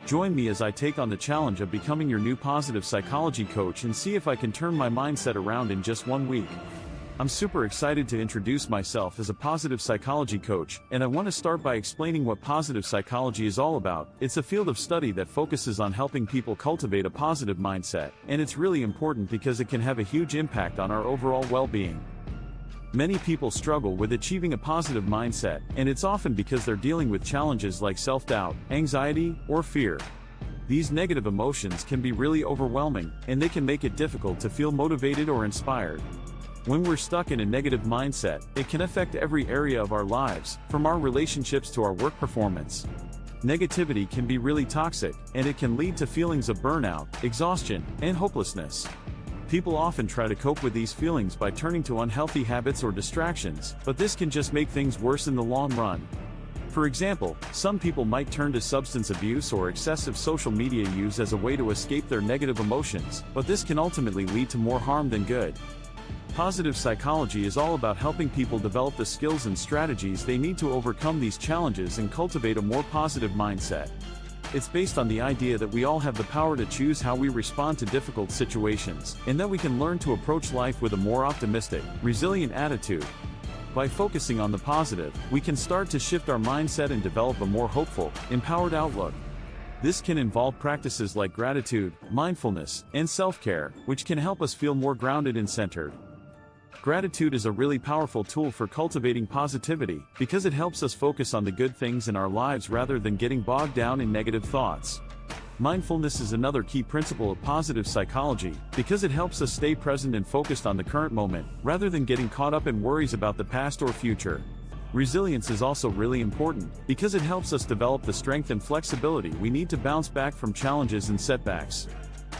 Join me as I take on the challenge of becoming your new positive psychology coach and see if I can turn my mindset around in just 1 week. I'm super excited to introduce myself as a positive psychology coach, and I want to start by explaining what positive psychology is all about. It's a field of study that focuses on helping people cultivate a positive mindset, and it's really important because it can have a huge impact on our overall well-being. Many people struggle with achieving a positive mindset, and it's often because they're dealing with challenges like self-doubt, anxiety, or fear. These negative emotions can be really overwhelming, and they can make it difficult to feel motivated or inspired. When we're stuck in a negative mindset, it can affect every area of our lives, from our relationships to our work performance. Negativity can be really toxic, and it can lead to feelings of burnout, exhaustion, and hopelessness. People often try to cope with these feelings by turning to unhealthy habits or distractions, but this can just make things worse in the long run. For example, some people might turn to substance abuse or excessive social media use as a way to escape their negative emotions, but this can ultimately lead to more harm than good. Positive psychology is all about helping people develop the skills and strategies they need to overcome these challenges and cultivate a more positive mindset. It's based on the idea that we all have the power to choose how we respond to difficult situations, and that we can learn to approach life with a more optimistic, resilient attitude. By focusing on the positive, we can start to shift our mindset and develop a more hopeful, empowered outlook. This can involve practices like gratitude, mindfulness, and self-care, which can help us feel more grounded and centered. Gratitude is a really powerful tool for cultivating positivity, because it helps us focus on the good things in our lives rather than getting bogged down in negative thoughts. Mindfulness is another key principle of positive psychology, because it helps us stay present and focused on the current moment, rather than getting caught up in worries about the past or future. Resilience is also really important, because it helps us develop the strength and flexibility we need to bounce back from challenges and setbacks.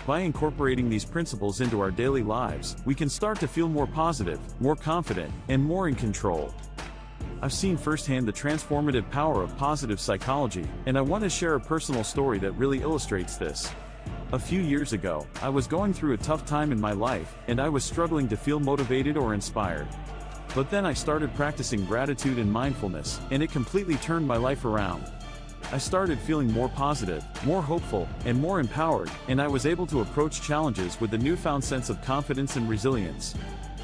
By incorporating these principles into our daily lives, we can start to feel more positive, more confident, and more in control. I've seen firsthand the transformative power of positive psychology, and I want to share a personal story that really illustrates this. A few years ago, I was going through a tough time in my life, and I was struggling to feel motivated or inspired. But then I started practicing gratitude and mindfulness, and it completely turned my life around. I started feeling more positive, more hopeful, and more empowered, and I was able to approach challenges with a newfound sense of confidence and resilience.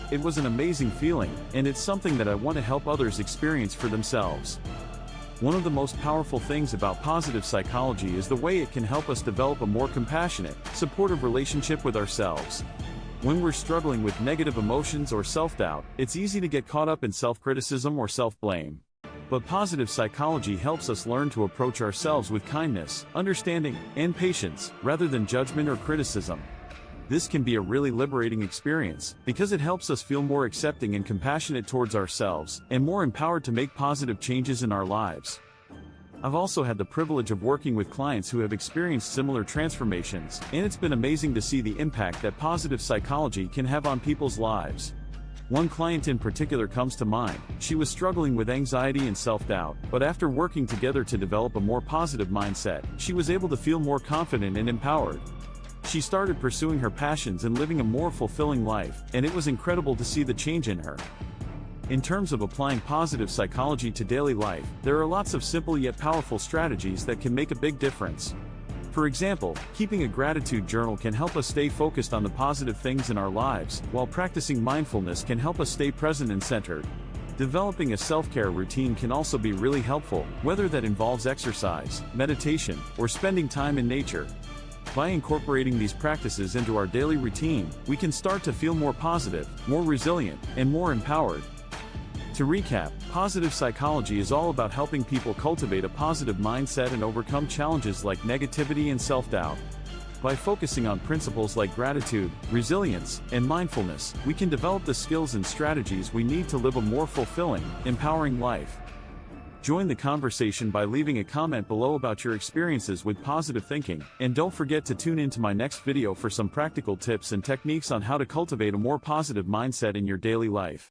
It was an amazing feeling, and it's something that I want to help others experience for themselves. One of the most powerful things about positive psychology is the way it can help us develop a more compassionate, supportive relationship with ourselves. When we're struggling with negative emotions or self-doubt, it's easy to get caught up in self-criticism or self-blame. But positive psychology helps us learn to approach ourselves with kindness, understanding, and patience, rather than judgment or criticism. This can be a really liberating experience, because it helps us feel more accepting and compassionate towards ourselves, and more empowered to make positive changes in our lives. I've also had the privilege of working with clients who have experienced similar transformations, and it's been amazing to see the impact that positive psychology can have on people's lives. One client in particular comes to mind. She was struggling with anxiety and self-doubt, but after working together to develop a more positive mindset, she was able to feel more confident and empowered. She started pursuing her passions and living a more fulfilling life, and it was incredible to see the change in her. In terms of applying positive psychology to daily life, there are lots of simple yet powerful strategies that can make a big difference. For example, keeping a gratitude journal can help us stay focused on the positive things in our lives, while practicing mindfulness can help us stay present and centered. Developing a self-care routine can also be really helpful, whether that involves exercise, meditation, or spending time in nature. By incorporating these practices into our daily routine, we can start to feel more positive, more resilient, and more empowered. To recap, positive psychology is all about helping people cultivate a positive mindset and overcome challenges like negativity and self-doubt. By focusing on principles like gratitude, resilience, and mindfulness, we can develop the skills and strategies we need to live a more fulfilling, empowering life. Join the conversation by leaving a comment below about your experiences with positive thinking, and don't forget to tune in to my next video for some practical tips and techniques on how to cultivate a more positive mindset in your daily life.